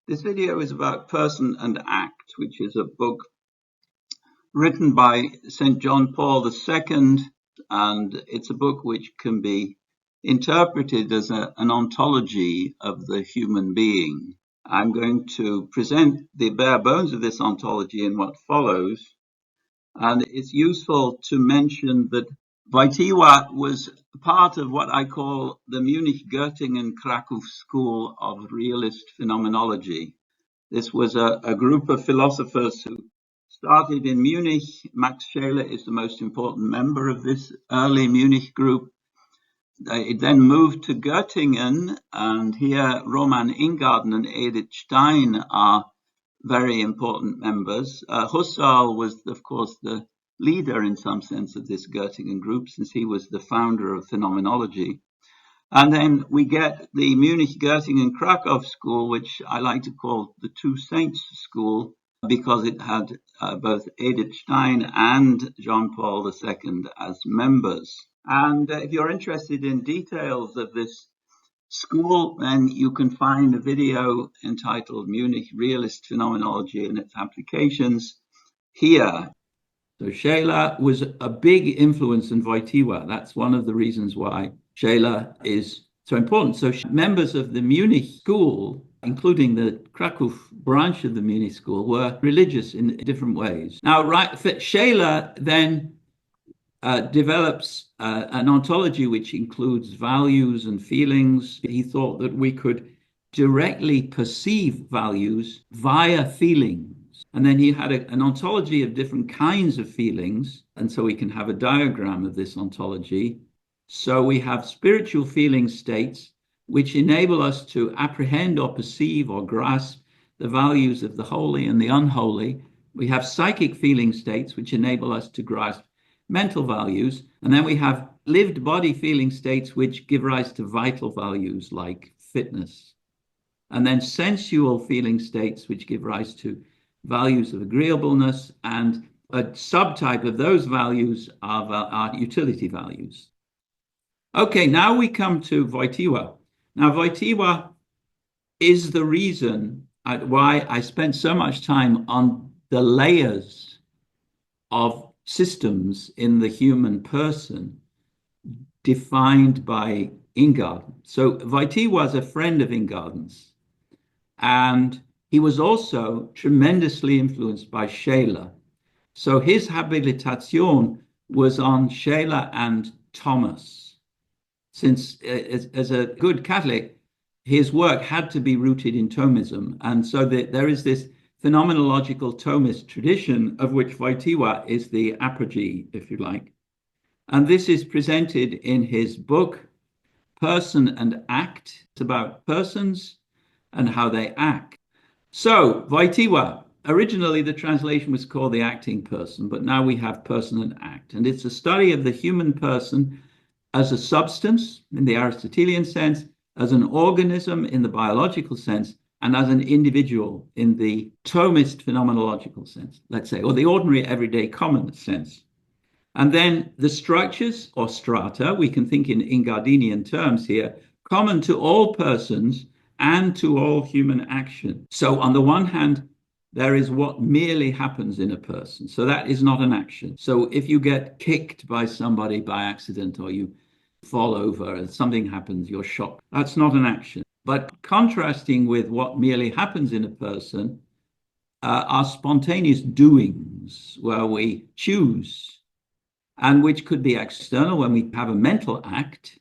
This video is about Person and Act, which is a book written by St. John Paul II, and it's a book which can be interpreted as an ontology of the human being. I'm going to present the bare bones of this ontology in what follows, and it's useful to mention that Wojtyła was part of what I call the Munich-Göttingen Kraków school of realist phenomenology. This was a group of philosophers who started in Munich. Max Scheler is the most important member of this early Munich group. It then moved to Göttingen, and here Roman Ingarden and Edith Stein are very important members. Husserl was, of course, the leader in some sense of this Göttingen group, since he was the founder of phenomenology. And then we get the Munich-Göttingen Kraków school, which I like to call the Two Saints school, because it had both Edith Stein and John Paul II as members. And if you're interested in details of this school, then you can find a video entitled Munich Realist Phenomenology and its Applications here. So Scheler was a big influence in Wojtyła. That's one of the reasons why Scheler is so important. So members of the Munich school, including the Kraków branch of the Munich school, were religious in different ways. Now, Scheler then develops an ontology which includes values and feelings. He thought that we could directly perceive values via feelings. And then he had an ontology of different kinds of feelings. And so we can have a diagram of this ontology. So we have spiritual feeling states which enable us to apprehend or perceive or grasp the values of the holy and the unholy. We have psychic feeling states which enable us to grasp mental values. And then we have lived body feeling states which give rise to vital values like fitness. And then sensual feeling states which give rise to values of agreeableness, and a subtype of those values are utility values. Okay, now we come to Wojtyła. Now, Wojtyła is the reason why I spent so much time on the layers of systems in the human person defined by Ingarden. So Wojtyła was a friend of Ingarden's, and he was also tremendously influenced by Scheler. So his habilitation was on Scheler and Thomas. Since as a good Catholic, his work had to be rooted in Thomism. And so there is this phenomenological Thomist tradition of which Wojtyła is the apogee, if you like. And this is presented in his book, Person and Act. It's about persons and how they act. So Wojtyła, originally the translation was called The Acting Person, but now we have Person and Act. And it's a study of the human person as a substance in the Aristotelian sense, as an organism in the biological sense, and as an individual in the Thomist phenomenological sense, let's say, or the ordinary everyday common sense. And then the structures or strata, we can think in Ingardenian terms here, common to all persons and to all human action. So on the one hand, there is what merely happens in a person. So that is not an action. So if you get kicked by somebody by accident, or you fall over and something happens, you're shocked. That's not an action. But contrasting with what merely happens in a person are spontaneous doings where we choose, and which could be external when we have a mental act,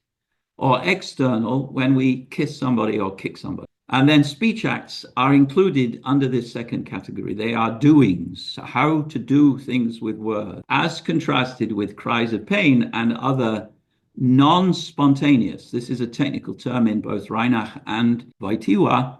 or external when we kiss somebody or kick somebody. And then speech acts are included under this second category. They are doings, how to do things with words, as contrasted with cries of pain and other non-spontaneous, this is a technical term in both Reinach and Wojtyła,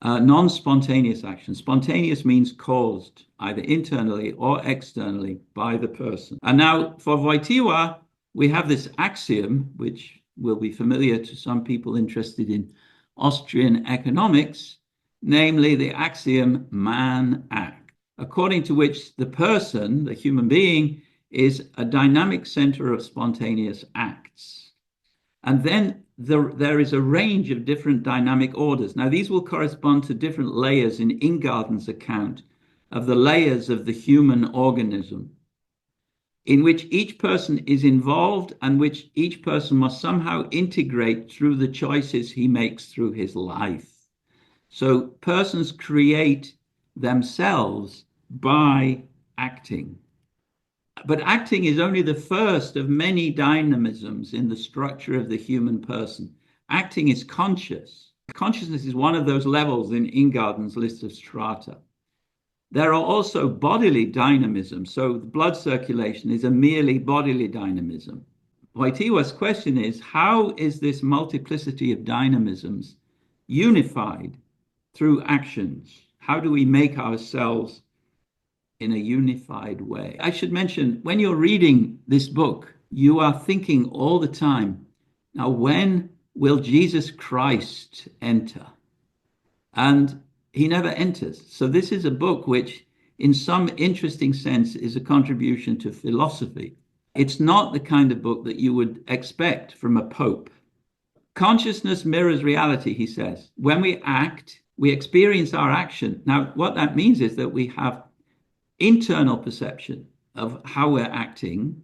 non-spontaneous action. Spontaneous means caused either internally or externally by the person. And now for Wojtyła, we have this axiom, which will be familiar to some people interested in Austrian economics, namely the axiom man act, according to which the person, the human being, is a dynamic center of spontaneous acts. And then there is a range of different dynamic orders. Now, these will correspond to different layers in Ingarden's account of the layers of the human organism, in which each person is involved and which each person must somehow integrate through the choices he makes through his life. So persons create themselves by acting. But acting is only the first of many dynamisms in the structure of the human person. Acting is conscious. Consciousness is one of those levels in Ingarden's list of strata. There are also bodily dynamisms. So the blood circulation is a merely bodily dynamism. Wojtyła's question is, how is this multiplicity of dynamisms unified through actions? How do we make ourselves in a unified way? I should mention, when you're reading this book, you are thinking all the time, now when will Jesus Christ enter? And he never enters. So this is a book which, in some interesting sense, is a contribution to philosophy. It's not the kind of book that you would expect from a pope. Consciousness mirrors reality, he says. When we act, we experience our action. Now, what that means is that we have internal perception of how we're acting.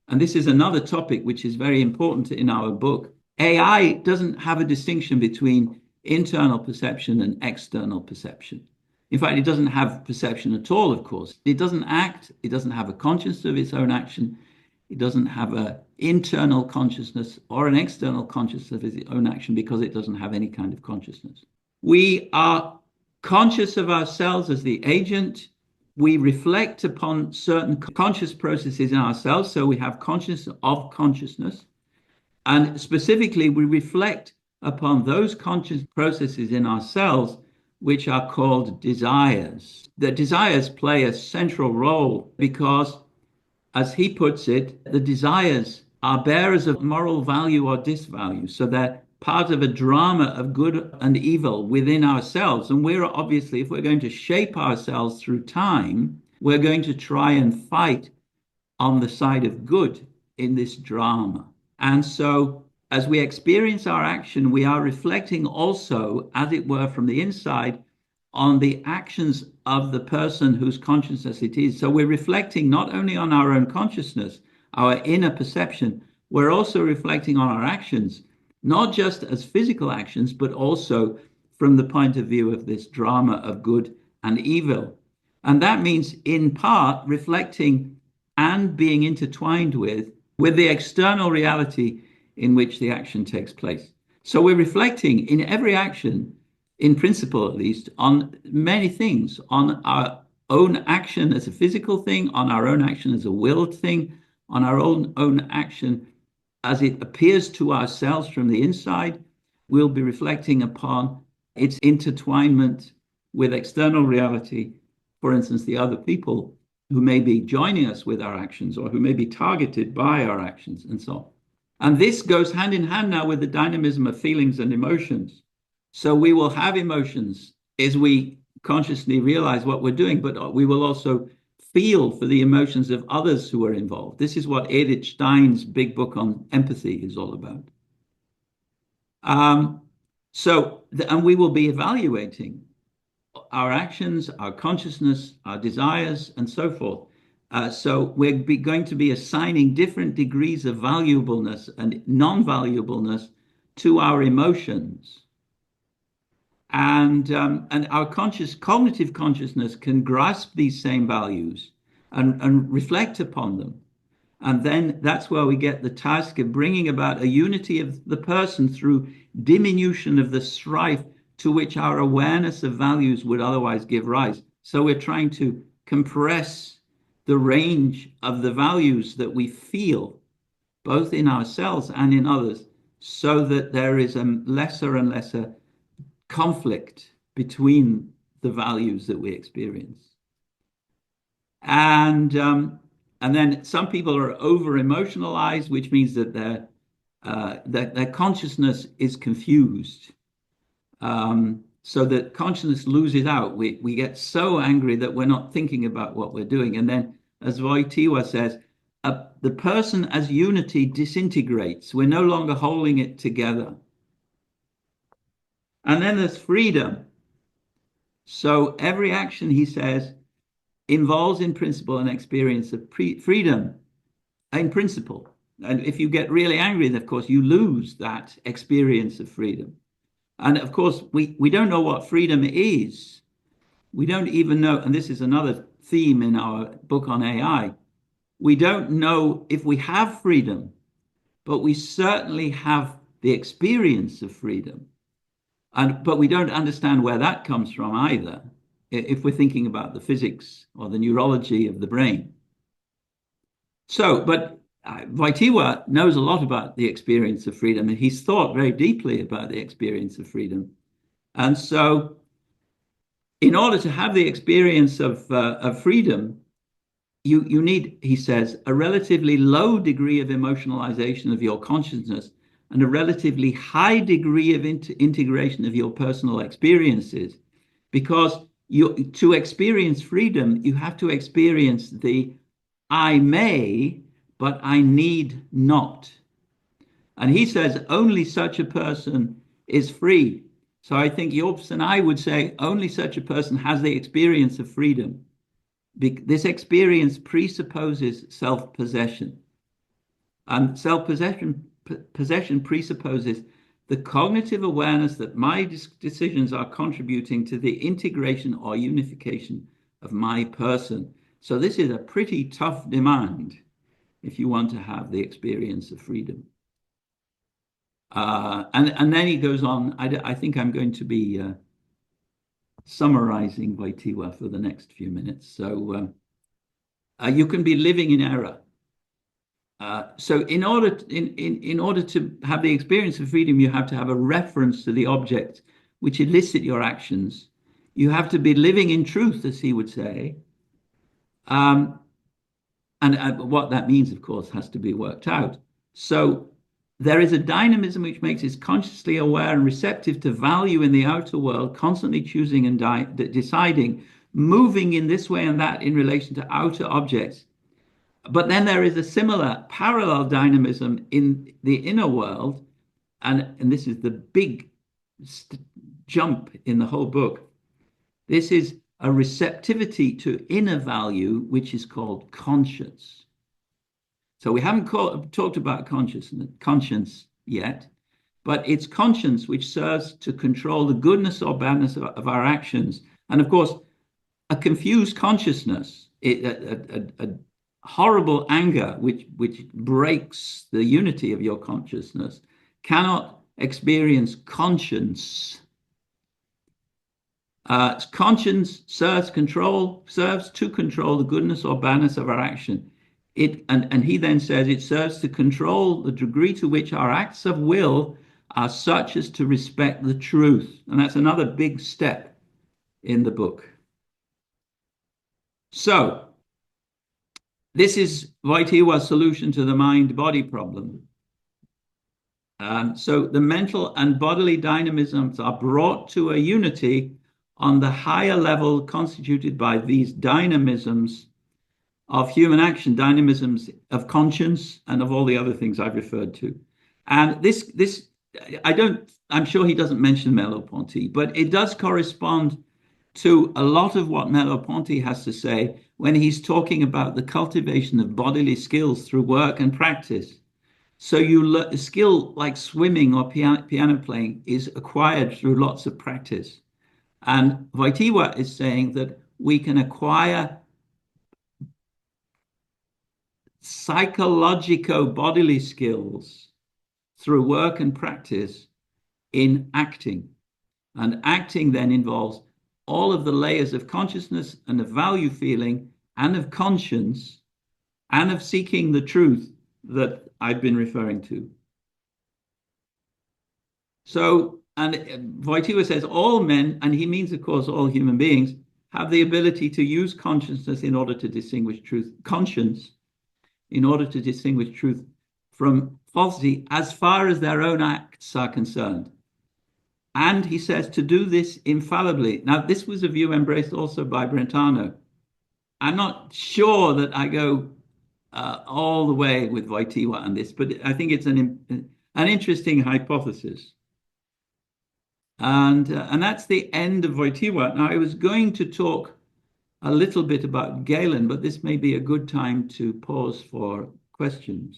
And this is another topic which is very important in our book. AI doesn't have a distinction between internal perception and external perception. In fact, it doesn't have perception at all, of course. It doesn't act. It doesn't have a consciousness of its own action. It doesn't have an internal consciousness or an external consciousness of its own action because it doesn't have any kind of consciousness. We are conscious of ourselves as the agent. We reflect upon certain conscious processes in ourselves. So we have consciousness of consciousness. And specifically, we reflect upon those conscious processes in ourselves, which are called desires. The desires play a central role because, as he puts it, the desires are bearers of moral value or disvalue. So they're part of a drama of good and evil within ourselves. And we're obviously, if we're going to shape ourselves through time, we're going to try and fight on the side of good in this drama. And so as we experience our action, we are reflecting also, as it were, from the inside on the actions of the person whose consciousness it is. So we're reflecting not only on our own consciousness, our inner perception, we're also reflecting on our actions, not just as physical actions, but also from the point of view of this drama of good and evil. And that means, in part, reflecting and being intertwined with the external reality in which the action takes place. So we're reflecting in every action, in principle at least, on many things, on our own action as a physical thing, on our own action as a willed thing, on our own action as it appears to ourselves from the inside. We'll be reflecting upon its intertwinement with external reality, for instance, the other people who may be joining us with our actions or who may be targeted by our actions and so on. And this goes hand in hand now with the dynamism of feelings and emotions. So we will have emotions as we consciously realize what we're doing, but we will also feel for the emotions of others who are involved. This is what Edith Stein's big book on empathy is all about. And we will be evaluating our actions, our consciousness, our desires, and so forth. So we're going to be assigning different degrees of valuableness and non-valuableness to our emotions. And our cognitive consciousness can grasp these same values and reflect upon them. And then that's where we get the task of bringing about a unity of the person through diminution of the strife to which our awareness of values would otherwise give rise. So we're trying to compress the range of the values that we feel, both in ourselves and in others, so that there is a lesser and lesser conflict between the values that we experience. And then some people are over-emotionalized, which means that their consciousness is confused. So that consciousness loses out. We get so angry that we're not thinking about what we're doing. And then, as Wojtyła says, the person as unity disintegrates. We're no longer holding it together. And then there's freedom. So every action, he says, involves in principle an experience of freedom in principle. And if you get really angry, of course, you lose that experience of freedom. And of course, we don't know what freedom is. We don't even know, and this is another theme in our book on AI, we don't know if we have freedom, but we certainly have the experience of freedom. But we don't understand where that comes from either, if we're thinking about the physics or the neurology of the brain. So, but Wojtyła knows a lot about the experience of freedom, and he's thought very deeply about the experience of freedom. And so, in order to have the experience of freedom, you need, he says, a relatively low degree of emotionalization of your consciousness and a relatively high degree of integration of your personal experiences. Because to experience freedom, you have to experience the I may, but I need not. And he says only such a person is free. So I think Jobst and I would say only such a person has the experience of freedom. This experience presupposes self-possession. And self-possession presupposes the cognitive awareness that my decisions are contributing to the integration or unification of my person. So this is a pretty tough demand if you want to have the experience of freedom. And then he goes on. I think I'm going to be summarizing Wojtyła for the next few minutes. So you can be living in error. So in order to have the experience of freedom, you have to have a reference to the object which elicit your actions. You have to be living in truth, as he would say. And what that means, of course, has to be worked out. So there is a dynamism which makes us consciously aware and receptive to value in the outer world, constantly choosing and deciding, moving in this way and that in relation to outer objects. But then there is a similar parallel dynamism in the inner world, and this is the big jump in the whole book. This is a receptivity to inner value, which is called conscience. So we haven't talked about conscience yet, but it's conscience which serves to control the goodness or badness of our actions. And of course, a confused consciousness, a horrible anger which breaks the unity of your consciousness, cannot experience conscience. Conscience serves to control the goodness or badness of our action. And he then says it serves to control the degree to which our acts of will are such as to respect the truth. And that's another big step in the book. So this is Wojtyła's solution to the mind-body problem. So the mental and bodily dynamisms are brought to a unity on the higher level constituted by these dynamisms of human action, dynamisms of conscience, and of all the other things I've referred to. And I'm sure he doesn't mention Merleau-Ponty, but it does correspond to a lot of what Merleau-Ponty has to say when he's talking about the cultivation of bodily skills through work and practice. So a skill like swimming or piano playing is acquired through lots of practice. And Wojtyła is saying that we can acquire psychologico-bodily skills through work and practice in acting. And acting then involves all of the layers of consciousness and of value feeling and of conscience and of seeking the truth that I've been referring to. So, and Wojtyła says all men, and he means, of course, all human beings, have the ability to use consciousness in order to distinguish truth, conscience, in order to distinguish truth from falsity as far as their own acts are concerned. And he says to do this infallibly. Now, this was a view embraced also by Brentano. I'm not sure that I go all the way with Wojtyła on this, but I think it's an interesting hypothesis. And that's the end of Wojtyła. Now, I was going to talk a little bit about Galen, but this may be a good time to pause for questions.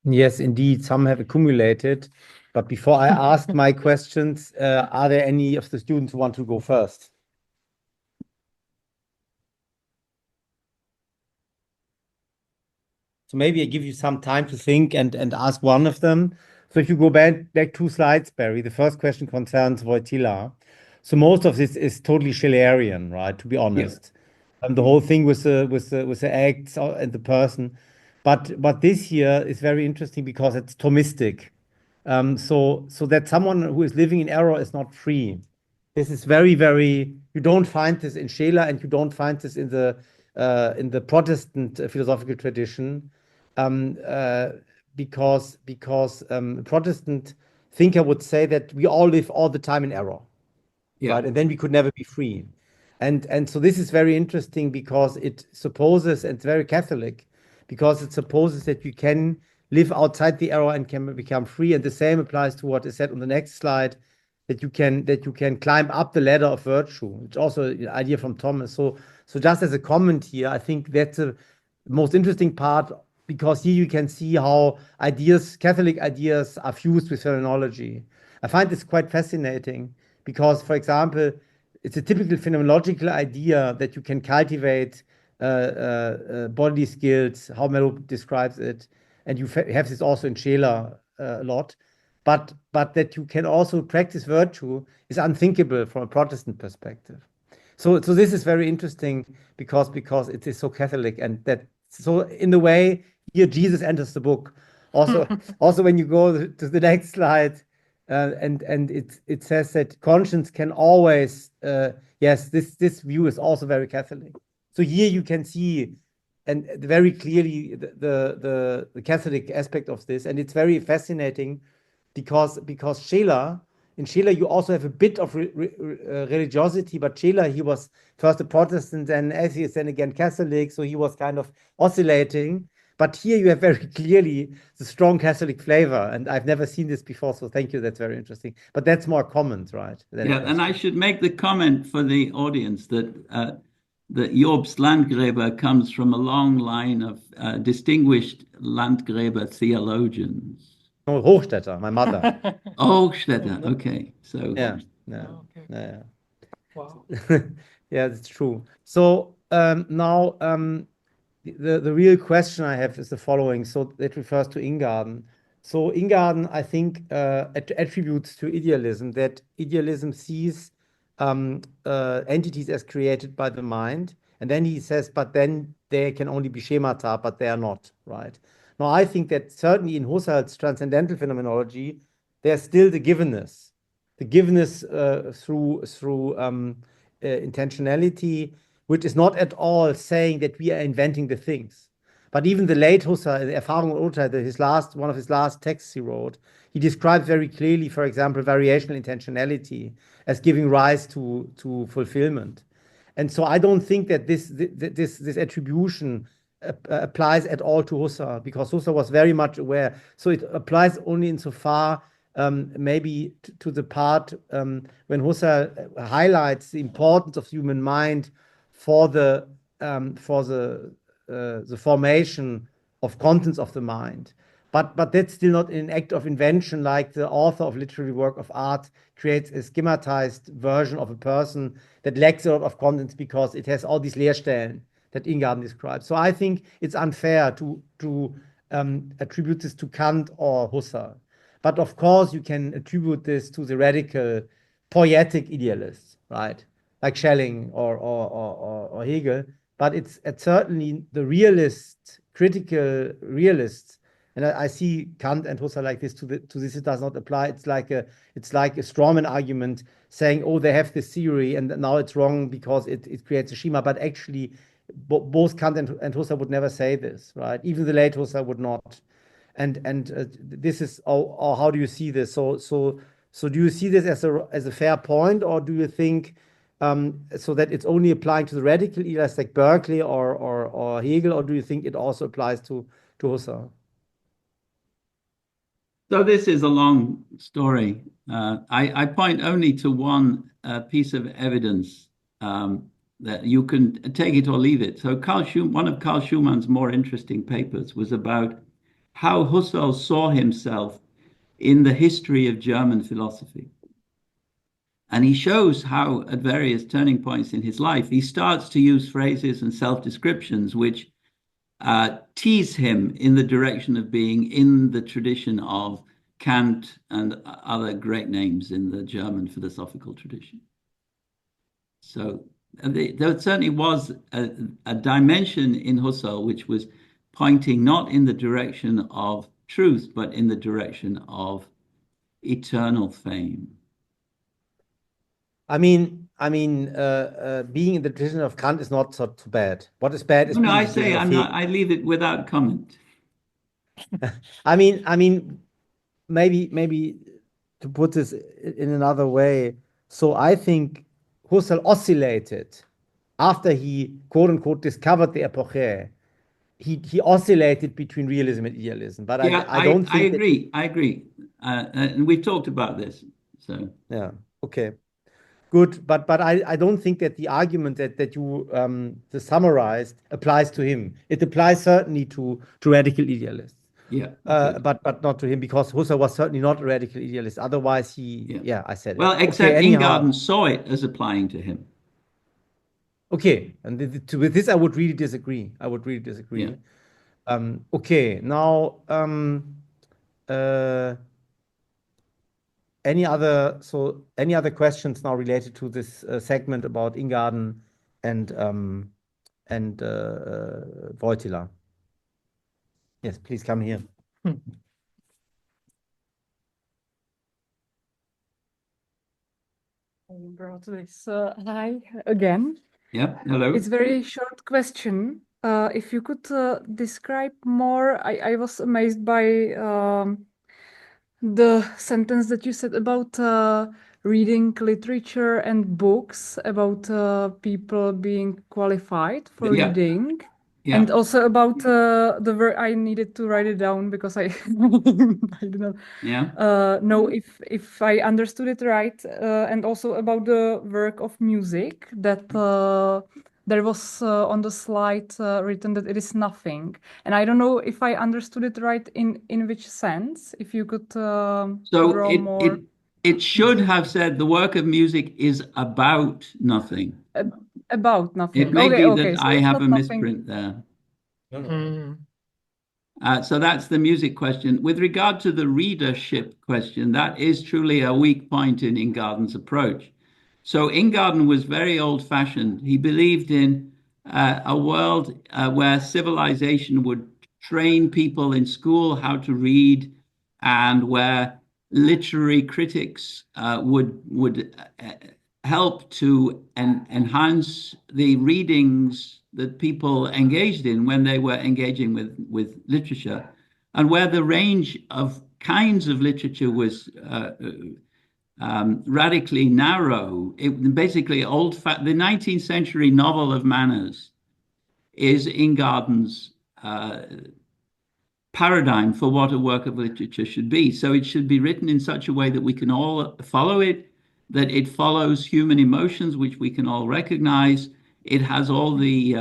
Yes, indeed. Some have accumulated. But before I ask my questions, are there any of the students who want to go first? So maybe I give you some time to think and ask one of them. So if you go back 2 slides, Barry, the first question concerns Wojtyła. So most of this is totally Schelerian, right? To be honest, and the whole thing with the acts and the person, but this here is very interesting because it's Thomistic. So that someone who is living in error is not free. This is very, very. You don't find this in Scheler, and you don't find this in the Protestant philosophical tradition, because Protestant thinker would say that we all live all the time in error. Yeah. Right? And then we could never be free. And so this is very interesting because it supposes, and it's very Catholic, because it supposes that you can live outside the error and can become free. And the same applies to what is said on the next slide, that you can climb up the ladder of virtue, which also an idea from Thomas. So just as a comment here, I think that's the most interesting part, because here you can see how Catholic ideas are fused with phenomenology. I find this quite fascinating. Because, for example, it's a typical phenomenological idea that you can cultivate bodily skills, how Melo describes it, and you have this also in Scheler a lot. But that you can also practice virtue is unthinkable from a Protestant perspective. So this is very interesting because it is so Catholic, and that so in a way here Jesus enters the book. Also when you go to the next slide. And it says that conscience can always, yes, this view is also very Catholic. So here you can see, and very clearly the Catholic aspect of this, and it's very fascinating because in Scheler you also have a bit of religiosity, but Scheler, he was first a Protestant, then atheist, then again Catholic, so he was kind of oscillating. But here you have very clearly the strong Catholic flavor, and I've never seen this before, so thank you, that's very interesting. But that's more comment, right? Yeah, and I should make the comment for the audience that Jobst Landgrebe comes from a long line of distinguished Landgrebe theologians. Oh, Hochstädter, my mother. Hochstädter, okay. So yeah. Okay. Yeah. Wow. Yeah, that's true. So now the real question I have is the following. So that refers to Ingarden. So Ingarden, I think, attributes to idealism that idealism sees entities as created by the mind. And then he says, but then they can only be schemata, but they are not, right? Now, I think that certainly in Husserl's transcendental phenomenology, there's still the givenness through intentionality, which is not at all saying that we are inventing the things. But even the late Husserl, Erfahrung und Urteil, one of his last texts he wrote, he describes very clearly, for example, variational intentionality as giving rise to fulfillment. And so I don't think that this attribution applies at all to Husserl, because Husserl was very much aware. So it applies only insofar maybe to the part when Husserl highlights the importance of human mind for the formation of contents of the mind. But that's still not an act of invention, like the author of literary work of art creates a schematized version of a person that lacks a lot of contents because it has all these Leerstellen that Ingarden describes. So I think it's unfair to attribute this to Kant or Husserl. But of course, you can attribute this to the radical poietic idealists, right? Like Schelling or Hegel. But it's certainly the realist, critical realists. And I see Kant and Husserl like this. To this, it does not apply. It's like a strawman argument saying, oh, they have this theory and now it's wrong because it creates a schema. But actually, both Kant and Husserl would never say this, right? Even the late Husserl would not. And this is, or how do you see this? So do you see this as a fair point, or do you think so that it's only applying to the radical idealists like Berkeley or Hegel, or do you think it also applies to Husserl? So this is a long story. I point only to one piece of evidence that you can take it or leave it. So one of Carl Schumann's more interesting papers was about how Husserl saw himself in the history of German philosophy. And he shows how at various turning points in his life, he starts to use phrases and self-descriptions which tease him in the direction of being in the tradition of Kant and other great names in the German philosophical tradition. So there certainly was a dimension in Husserl which was pointing not in the direction of truth, but in the direction of eternal fame. I mean, being in the tradition of Kant is not so bad. What is bad is no, I say I leave it without comment. I mean, maybe to put this in another way. So I think Husserl oscillated after he quote unquote discovered the epoche. He oscillated between realism and idealism, but yeah, I don't think I agree, and we've talked about this. So yeah, okay. Good, but I don't think that the argument that you summarized applies to him. It applies certainly to radical idealists. Yeah. But not to him, because Husserl was certainly not a radical idealist. Otherwise, I said well, it. except okay, Ingarden saw it as applying to him. Okay, and with this, I would really disagree. Yeah. Okay, now any other questions now related to this segment about Ingarden and Wojtyła? Yes, please come here. You brought this. Hi again. Yeah, hello. It's a very short question. If you could describe more, I was amazed by the sentence that you said about reading literature and books, about people being qualified for reading. Yeah. And also about the word, I needed to write it down because I do not know if I understood it right. And also about the work of music, that there was on the slide written that it is nothing. And I don't know if I understood it right in which sense, if you could draw more. It should have said the work of music is about nothing. About nothing. It may be that so I have a misprint there. So that's the music question. With regard to the readership question, that is truly a weak point in Ingarden's approach. So Ingarden was very old-fashioned. He believed in a world where civilization would train people in school how to read, and where literary critics would help to enhance the readings that people engaged in when they were engaging with literature, and where the range of kinds of literature was radically narrow. Basically, the 19th century novel of manners is Ingarden's paradigm for what a work of literature should be. So it should be written in such a way that we can all follow it, that it follows human emotions, which we can all recognize. It has all the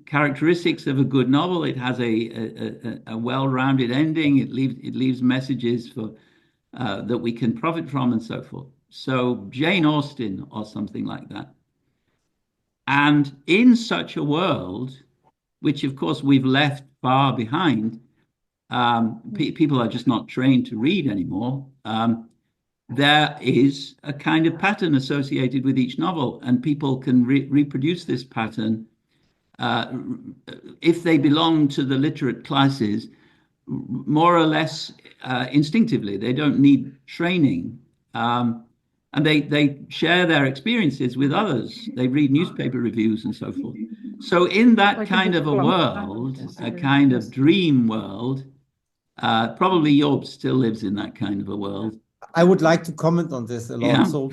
characteristics of a good novel. It has a well-rounded ending. It leaves messages for that we can profit from, and so forth. So Jane Austen or something like that. And in such a world, which of course we've left far behind, people are just not trained to read anymore. There is a kind of pattern associated with each novel, and people can reproduce this pattern if they belong to the literate classes, more or less instinctively. They don't need training, and they share their experiences with others. They read newspaper reviews and so forth. So in that kind of a world, a kind of dream world, probably Jobst still lives in that kind of a world. I would like to comment on this a lot. Yeah. So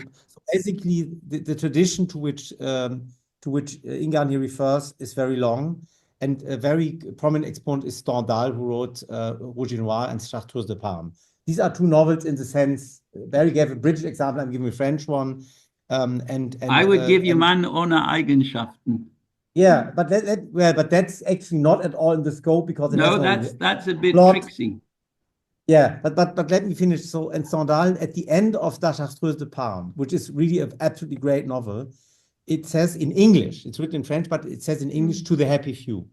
basically the tradition to which Ingarden refers is very long, and a very prominent exponent is Stendhal, who wrote Wojtyła and Chartreuse de Parme. These are two novels in the sense. Barry gave a British example. I'm giving a French one. And I would give you Mann ohne Eigenschaften. Yeah, but but that's actually not at all in the scope, because that's a bit plot. tricksy. Yeah, but let me finish. So, and Stendhal, at the end of La Chartreuse de Parme, which is really an absolutely great novel, it says in English, it's written in French, but it says in English, to the happy few.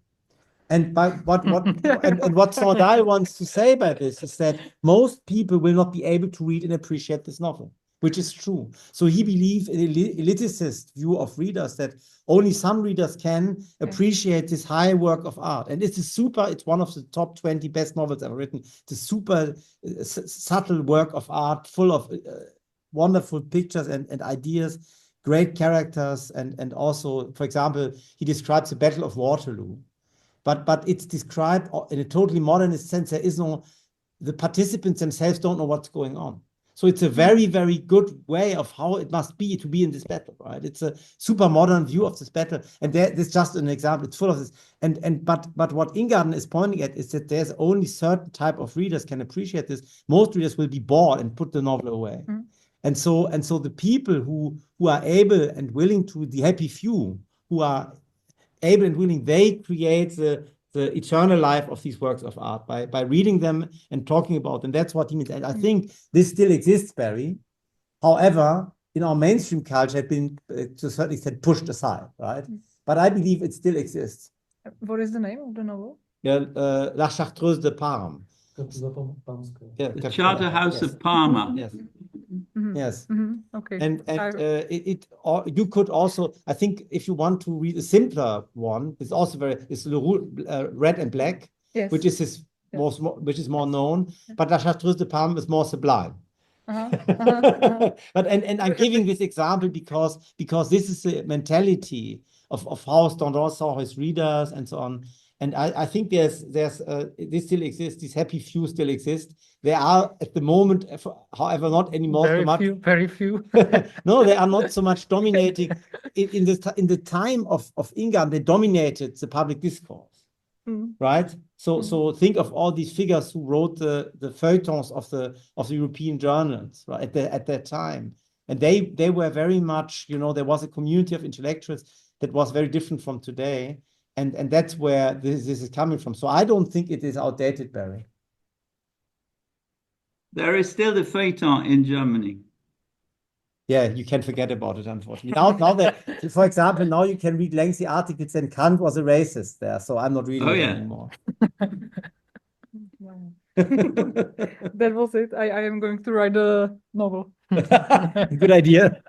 And what Stendhal wants to say by this is that most people will not be able to read and appreciate this novel, which is true. So he believes in an eliticist view of readers, that only some readers can appreciate this high work of art. And it's one of the top 20 best novels ever written. It's a super subtle work of art, full of wonderful pictures and ideas, great characters. And also, for example, he describes the Battle of Waterloo. But it's described in a totally modernist sense. The participants themselves don't know what's going on. So it's a very, very good way of how it must be to be in this battle, right? It's a super modern view of this battle. And this is just an example. It's full of this. But what Ingarden is pointing at is that there's only certain type of readers can appreciate this. Most readers will be bored and put the novel away. And so the people who are able and willing to, the happy few who are able and willing, they create the eternal life of these works of art by reading them and talking about them. That's what he means. And I think this still exists, Barry. However, in our mainstream culture, had been to a certain extent pushed aside, right? But I believe it still exists. What is the name of the novel? La Chartreuse de Parme. The Charterhouse of Parma. Yes. Yes. Okay. And you could also, I think, if you want to read a simpler one, it's also it's Red and Black, which is which is more known, but La Chartreuse de Parme is more sublime. But and I'm giving this example because this is the mentality of how Stendhal saw his readers and so on. And I think this still exists. These happy few still exist. There are at the moment, however, not anymore so much. Very few. No, they are not so much dominating. In the time of Ingarden, they dominated the public discourse, right? So think of all these figures who wrote the feuilletons of the European journals, right, at that time, and they were very much, there was a community of intellectuals that was very different from today. And that's where this is coming from. So I don't think it is outdated, Barry. There is still the feuilleton in Germany. Yeah, you can forget about it, unfortunately. Now that, for example, now you can read lengthy articles and Kant was a racist there, so I'm not reading it anymore. That was it. I am going to write a novel. Good idea.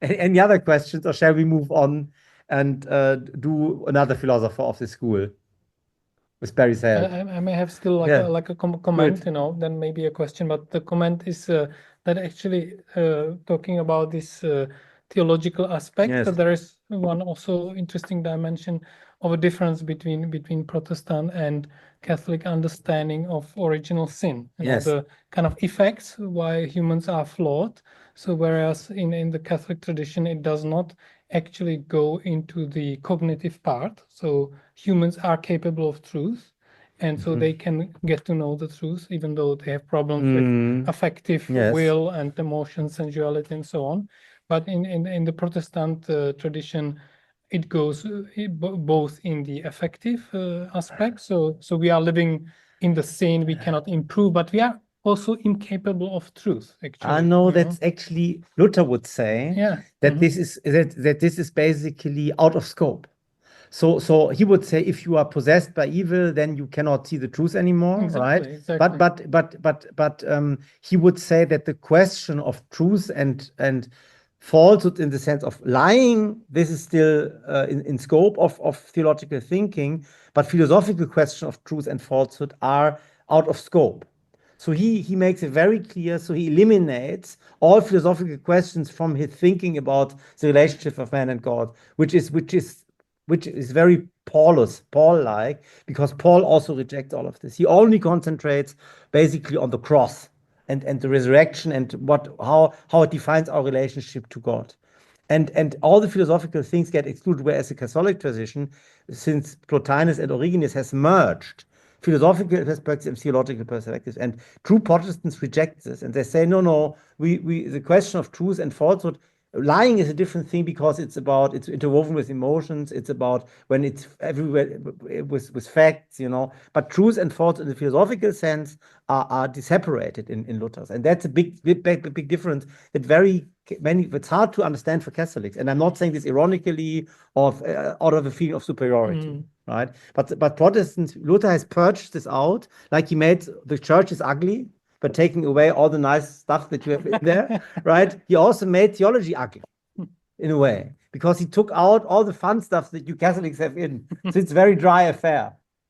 Any other questions, or shall we move on and do another philosopher of the school with Barry's help? I may have still like a comment, then maybe a question, but the comment is that actually talking about this theological aspect, that there is one also interesting dimension of a difference between Protestant and Catholic understanding of original sin, the kind of effects why humans are flawed. So whereas in the Catholic tradition, it does not actually go into the cognitive part. So humans are capable of truth, and so they can get to know the truth, even though they have problems with affective will and emotion, sensuality, and so on. But in the Protestant tradition, it goes both in the affective aspect. So we are living in the sin, we cannot improve, but we are also incapable of truth, actually. I know that's actually Luther would say that this is basically out of scope. So he would say, if you are possessed by evil, then you cannot see the truth anymore, right? Exactly. But he would say that the question of truth and falsehood in the sense of lying, this is still in scope of theological thinking, but philosophical question of truth and falsehood are out of scope. So he makes it very clear. So he eliminates all philosophical questions from his thinking about the relationship of man and God, which is very Paul-like, because Paul also rejects all of this. He only concentrates basically on the cross and the resurrection and how it defines our relationship to God. And all the philosophical things get excluded, whereas the Catholic tradition, since Plotinus and Origenes, has merged philosophical perspectives and theological perspectives. And true Protestants reject this, and they say, no, the question of truth and falsehood, lying is a different thing because it's interwoven with emotions. It's about when it's everywhere with facts, But truth and false in the philosophical sense are separated in Luther's, and that's a big difference that it's hard to understand for Catholics. And I'm not saying this ironically or out of a feeling of superiority, right? But Protestants, Luther has purged this out, like he made the church is ugly, but taking away all the nice stuff that you have in there, right? He also made theology ugly, in a way, because he took out all the fun stuff that you Catholics have in. So it's a very dry affair.